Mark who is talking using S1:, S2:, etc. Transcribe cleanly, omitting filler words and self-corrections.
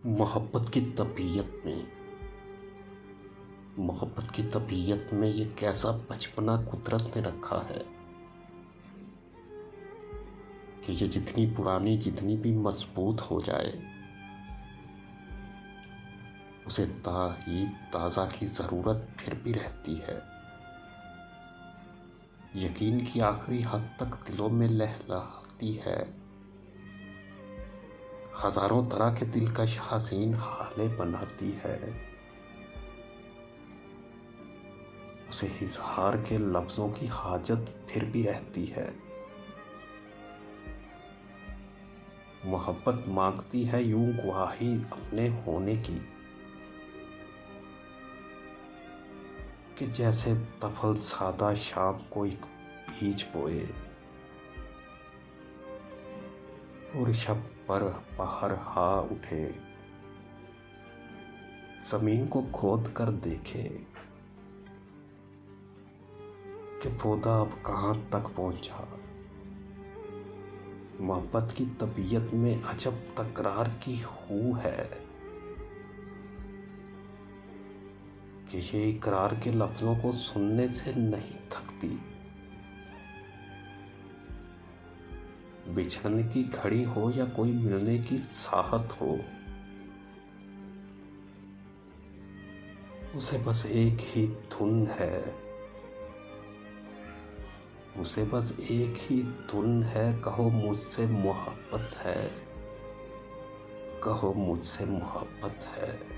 S1: मोहब्बत की तबीयत में ये कैसा बचपना कुदरत ने रखा है कि ये जितनी पुरानी जितनी भी मजबूत हो जाए उसे ताज़ा की ज़रूरत फिर भी रहती है। यकीन की आखिरी हद तक दिलों में लहलहाती है। हजारों तरह के दिलकश हसीन हालें बनाती है। उसे इजहार के लफ्जों की हाजत फिर भी रहती है। मोहब्बत मांगती है यूं गवाही अपने होने की कि जैसे तफल सादा शाम को एक बीज बोए और शब पर बाहर हा उठे, जमीन को खोद कर देखे कि पौधा अब कहाँ तक पहुंचा। मोहब्बत की तबीयत में अजब तकरार की हू है कि ये इकरार के लफ्जों को सुनने से नहीं थकती। बिछड़ने की घड़ी हो या कोई मिलने की चाहत हो, उसे बस एक ही धुन है। उसे बस एक ही धुन है, कहो मुझसे मोहब्बत है, कहो मुझसे मोहब्बत है।